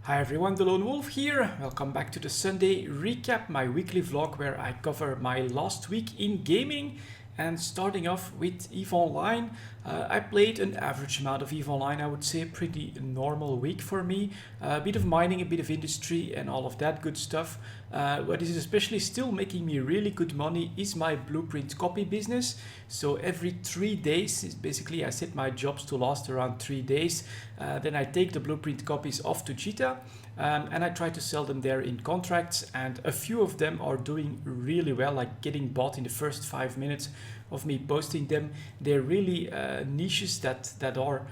Hi everyone, the Lone Wolf here. Welcome back to the Sunday recap, my weekly vlog where I cover my last week in gaming. And starting off with EVE Online, I played an average amount of EVE Online, I would say pretty normal week for me. A bit of mining, a bit of industry and all of that good stuff. What is especially still making me really good money is my blueprint copy business. So every 3 days, basically I set my jobs to last around 3 days. Then I take the blueprint copies off to Cheetah. And I try to sell them there in contracts, and a few of them are doing really well, like getting bought in the first 5 minutes of me posting them. They're really niches that are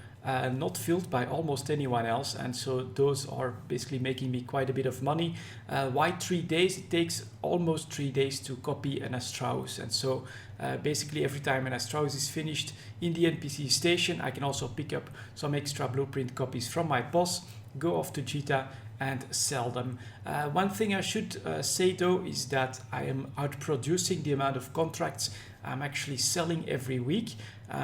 not filled by almost anyone else, and so those are basically making me quite a bit of money. Why 3 days? It takes almost 3 days to copy an Astraeus, and so basically every time an Astraeus is finished in the NPC station, I can also pick up some extra blueprint copies from my boss, go off to Cheetah and sell them. One thing I should say though is that I am outproducing the amount of contracts I'm actually selling every week.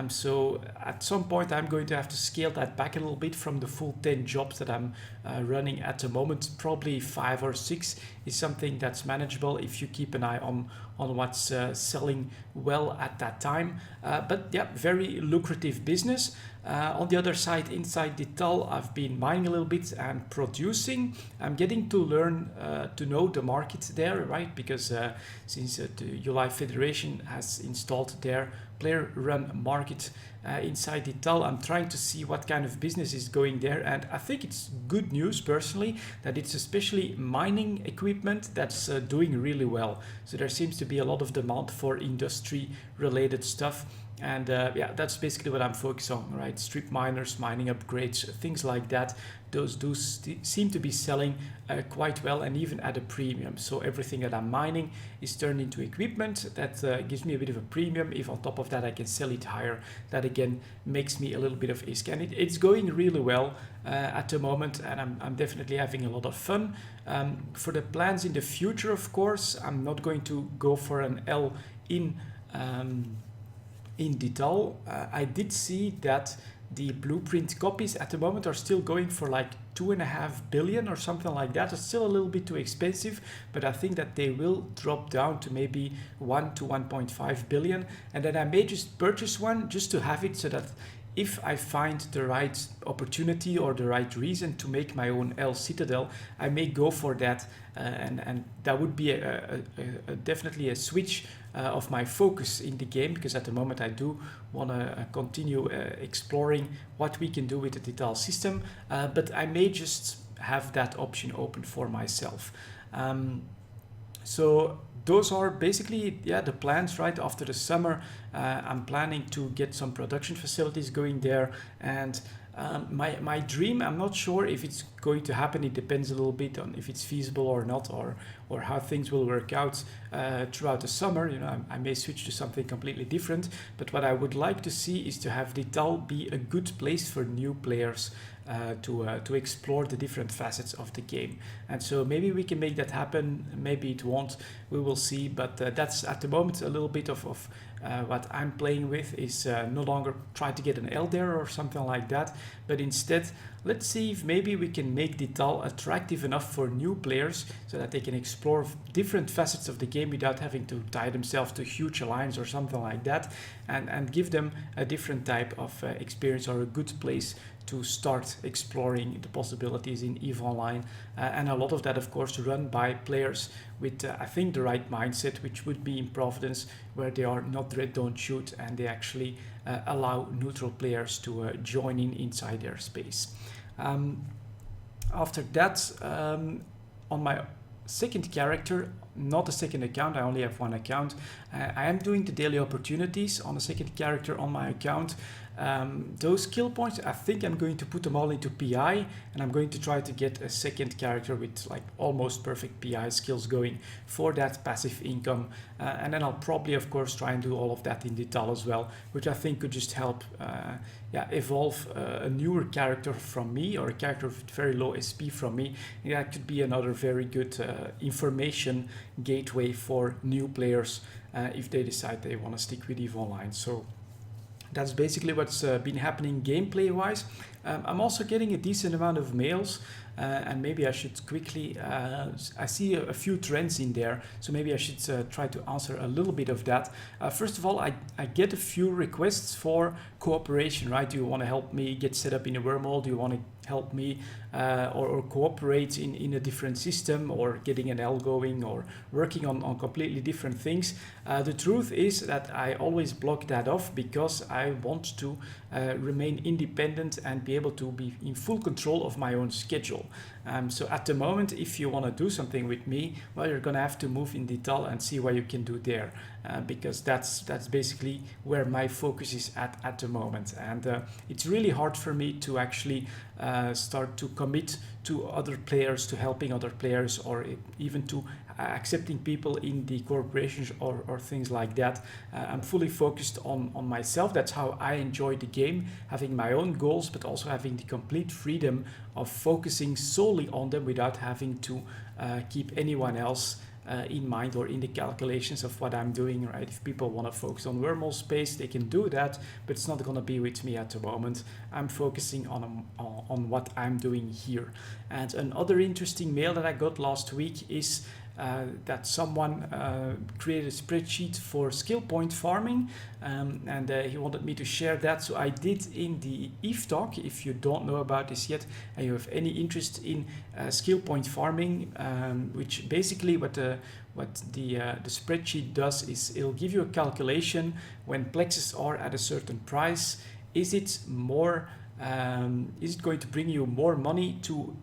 So at some point I'm going to have to scale that back a little bit from the full 10 jobs that I'm running at the moment. Probably 5 or 6 is something that's manageable if you keep an eye on what's selling well at that time. But yeah, very lucrative business. On the other side, inside Citadel, I've been mining a little bit and producing. I'm getting to learn to know the market there, right? Because since the UI Federation has installed their player-run market inside Citadel, I'm trying to see what kind of business is going there. And I think it's good news personally that it's especially mining equipment that's doing really well. So there seems to be a lot of demand for industry-related stuff. And yeah, that's basically what I'm focused on, right? Strip miners, mining upgrades, things like that. Those do seem to be selling quite well and even at a premium. So everything that I'm mining is turned into equipment that gives me a bit of a premium. If on top of that I can sell it higher, that again makes me a little bit of ISK. And it's going really well at the moment, and I'm definitely having a lot of fun. For the plans in the future, of course, I'm not going to go for an L in Citadel. I did see that the blueprint copies at the moment are still going for like 2.5 billion or something like that. It's still a little bit too expensive, but I think that they will drop down to maybe 1 to 1.5 billion. And then I may just purchase one just to have it, so that if I find the right opportunity or the right reason to make my own L Citadel, I may go for that, and that would be definitely a switch of my focus in the game, because at the moment I do want to continue exploring what we can do with the Citadel system, but I may just have that option open for myself. So those are basically, yeah, the plans, right? After the summer, I'm planning to get some production facilities going there, and my dream, I'm not sure if it's going to happen. It depends a little bit on if it's feasible or not, or how things will work out throughout the summer. You know, I may switch to something completely different, but what I would like to see is to have Citadel be a good place for new players to explore the different facets of the game. And so maybe we can make that happen, maybe it won't, we will see. But that's at the moment a little bit of what I'm playing with, is no longer try to get an L there or something like that, but instead let's see if maybe we can make Citadel attractive enough for new players so that they can explore different facets of the game without having to tie themselves to huge alliance or something like that, and give them a different type of experience, or a good place to start exploring the possibilities in EVE Online. And a lot of that, of course, run by players with, I think, the right mindset, which would be in Providence, where they are not red, don't shoot, and they actually allow neutral players to join inside their space. After that, on my second character, not a second account, I only have one account, I am doing the daily opportunities on a second character on my account. Those skill points, I think I'm going to put them all into PI, and I'm going to try to get a second character with like almost perfect PI skills going for that passive income, and then I'll probably, of course, try and do all of that in Citadel as well, which I think could just help evolve a newer character from me, or a character with very low SP from me. And that could be another very good information gateway for new players if they decide they want to stick with EVE Online. So That's basically what's been happening gameplay wise. I'm also getting a decent amount of mails, and maybe I should quickly, I see a few trends in there, so maybe I should try to answer a little bit of that. First of all, I get a few requests for cooperation, right? Do you want to help me get set up in a wormhole? Do you want to help me or cooperate in a different system, or getting an L going, or working on completely different things? The truth is that I always block that off because I want to remain independent and be able to be in full control of my own schedule. So at the moment, if you want to do something with me, well, you're gonna have to move in detail and see what you can do there, because that's basically where my focus is at the moment. And it's really hard for me to actually start to commit to other players, to helping other players, or even to accepting people in the corporations or things like that. I'm fully focused on myself. That's how I enjoy the game, having my own goals, but also having the complete freedom of focusing solely on them without having to keep anyone else in mind or in the calculations of what I'm doing, right? If people want to focus on wormhole space, they can do that, but it's not going to be with me at the moment. I'm focusing on what I'm doing here. And another interesting mail that I got last week is that someone created a spreadsheet for skill point farming, and he wanted me to share that, so I did in the EVE talk. If you don't know about this yet and you have any interest in skill point farming, which basically what the spreadsheet does is it'll give you a calculation when plexes are at a certain price. Is it going to bring you more money to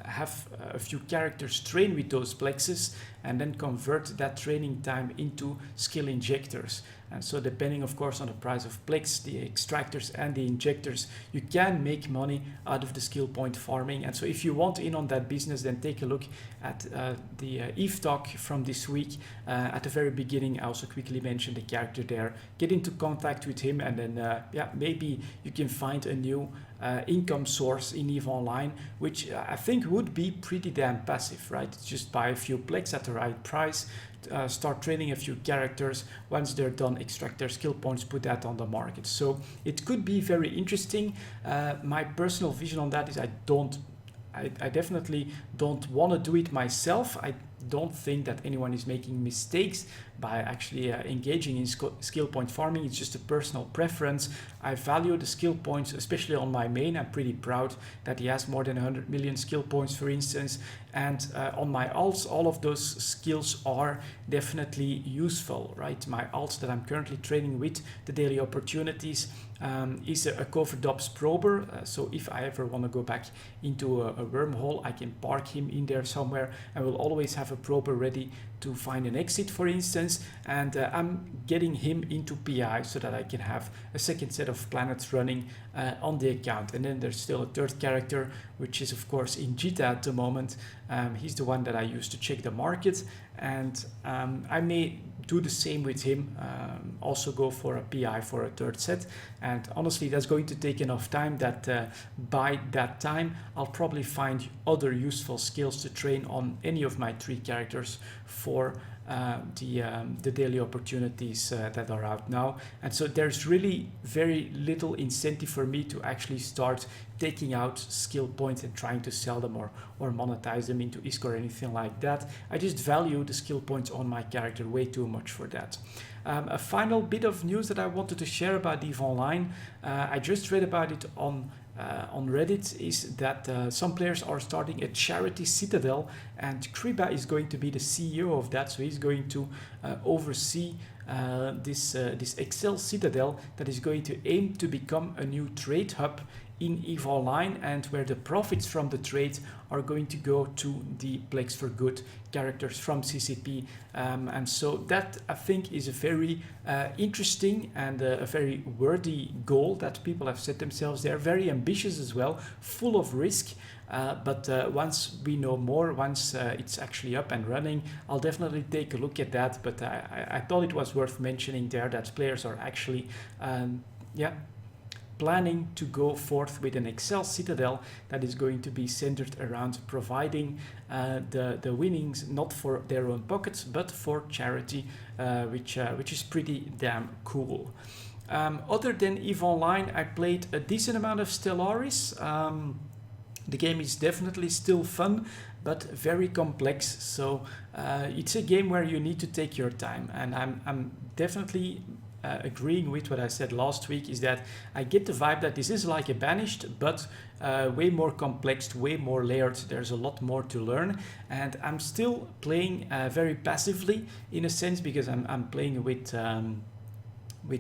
have a few characters train with those plexes and then convert that training time into skill injectors? And so depending, of course, on the price of plex, the extractors and the injectors, you can make money out of the skill point farming. And so if you want in on that business, then take a look at the EVE talk from this week. At the very beginning, I also quickly mentioned the character there. Get into contact with him, and then maybe you can find a new income source in EVE Online, which I think would be pretty damn passive, right? Just buy a few plex at the right price, start training a few characters. Once they're done, extract their skill points, put that on the market. So it could be very interesting. My personal vision on that is I definitely don't want to do it myself. I don't think that anyone is making mistakes by actually engaging in skill point farming. It's just a personal preference. I value the skill points, especially on my main. I'm pretty proud that he has more than 100 million skill points, for instance. And on my alts, all of those skills are definitely useful, right? My alts that I'm currently training with, the daily opportunities, is a covert ops prober. So if I ever want to go back into a wormhole, I can park him in there somewhere, and will always have a prober ready to find an exit, for instance. And I'm getting him into PI so that I can have a second set of planets running on the account. And then there's still a third character, which is of course in Jita at the moment. He's the one that I use to check the market, and I may do the same with him, also go for a PI for a third set. And honestly, that's going to take enough time that by that time I'll probably find other useful skills to train on any of my 3 characters for the daily opportunities that are out now. And so there's really very little incentive for me to actually start taking out skill points and trying to sell them or monetize them into ISK or anything like that. I just value the skill points on my character way too much for that. A final bit of news that I wanted to share about EVE Online, I just read about it on Reddit, is that some players are starting a charity Citadel, and Kriba is going to be the CEO of that. So he's going to oversee this Excel Citadel that is going to aim to become a new trade hub in EVE Online, and where the profits from the trade are going to go to the Plex for Good characters from CCP. And so that, I think, is a very interesting and a very worthy goal that people have set themselves. They're very ambitious as well, full of risk. But once we know more, once it's actually up and running, I'll definitely take a look at that. But I thought it was worth mentioning there that players are actually planning to go forth with an Excel Citadel that is going to be centered around providing the winnings not for their own pockets but for charity, which is pretty damn cool. Other than EVE Online, I played a decent amount of Stellaris. The game is definitely still fun, but very complex. So it's a game where you need to take your time. And I'm definitely agreeing with what I said last week, is that I get the vibe that this is like a Banished, but way more complex, way more layered. There's a lot more to learn. And I'm still playing very passively in a sense, because I'm playing with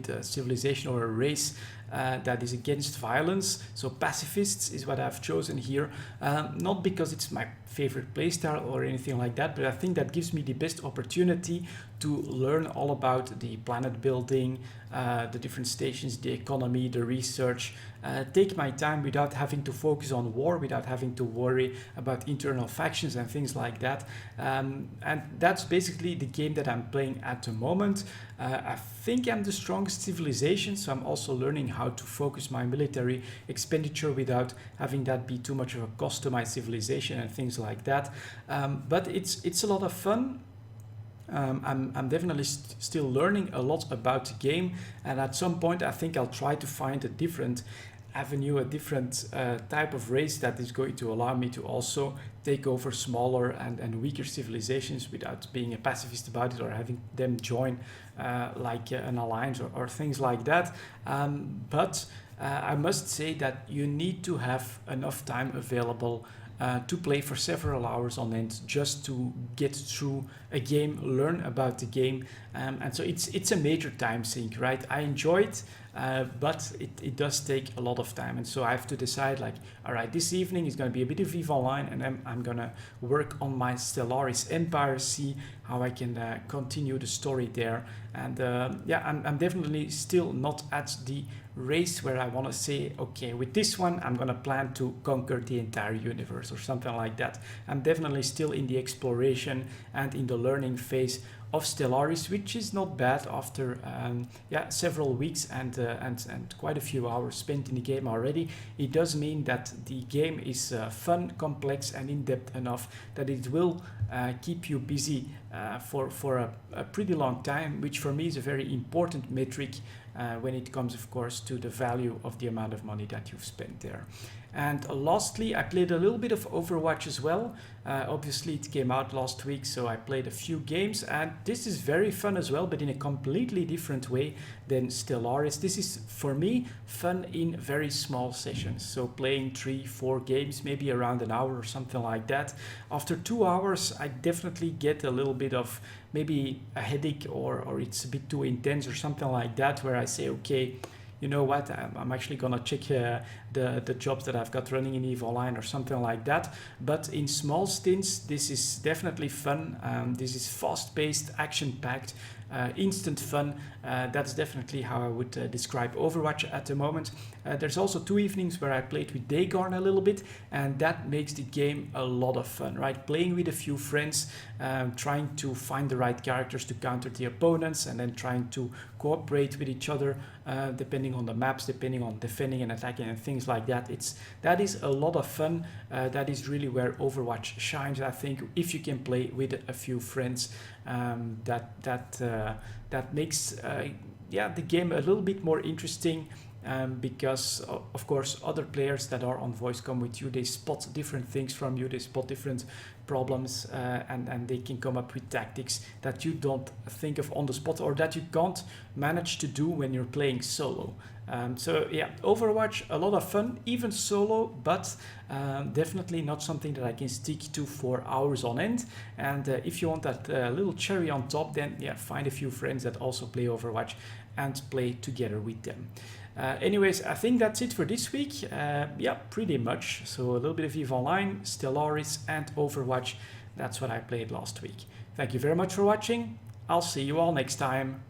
a civilization or a race that is against violence. So pacifists is what I've chosen here, not because it's my favorite playstyle or anything like that, but I think that gives me the best opportunity to learn all about the planet building, the different stations, the economy, the research, take my time without having to focus on war, without having to worry about internal factions and things like that. And that's basically the game that I'm playing at the moment. I think I'm the strongest civilization, so I'm also learning how to focus my military expenditure without having that be too much of a cost to my civilization and things like that. But it's a lot of fun. I'm definitely still learning a lot about the game, and at some point I think I'll try to find a different avenue, a different type of race that is going to allow me to also take over smaller and weaker civilizations without being a pacifist about it, or having them join like an alliance or things like that. But I must say that you need to have enough time available to play for several hours on end, just to get through a game, learn about the game, and so it's a major time sink, right? I enjoy it, but it does take a lot of time, and so I have to decide, like, all right, this evening is going to be a bit of EVE Online, and then I'm gonna work on my Stellaris Empire, see how I can continue the story there. And yeah, I'm definitely still not at the race where I want to say, okay, with this one I'm gonna plan to conquer the entire universe or something like that. I'm definitely still in the exploration and in the learning phase of Stellaris, which is not bad after yeah, several weeks and quite a few hours spent in the game already. It does mean that the game is fun, complex, and in-depth enough that it will keep you busy for a pretty long time, which for me is a very important metric when it comes, of course, to the value of the amount of money that you've spent there. And lastly, I played a little bit of Overwatch as well. Obviously, it came out last week, so I played a few games, and this is very fun as well, but in a completely different way than Stellaris. This is, for me, fun in very small sessions. So playing 3-4 games, maybe around an hour or something like that. After 2 hours, I definitely get a little bit of maybe a headache, or it's a bit too intense or something like that, where I say, okay, you know what, I'm actually gonna check the jobs that I've got running in EVE Online or something like that. But in small stints, this is definitely fun. This is fast-paced, action-packed, instant fun. That's definitely how I would describe Overwatch at the moment. There's also 2 evenings where I played with Dagarn a little bit, and that makes the game a lot of fun, right? Playing with a few friends, trying to find the right characters to counter the opponents, and then trying to cooperate with each other, depending on the maps, depending on defending and attacking and things like that. That is a lot of fun. That is really where Overwatch shines, I think, if you can play with a few friends. That makes yeah, the game a little bit more interesting, because of course other players that are on voice come with you, they spot different things from you, they spot different problems, and they can come up with tactics that you don't think of on the spot, or that you can't manage to do when you're playing solo. So yeah, Overwatch, a lot of fun, even solo, but definitely not something that I can stick to for hours on end. And if you want that little cherry on top, then yeah, find a few friends that also play Overwatch and play together with them. Anyways, I think that's it for this week. Yeah, pretty much. So a little bit of EVE Online, Stellaris, and Overwatch. That's what I played last week. Thank you very much for watching. I'll see you all next time.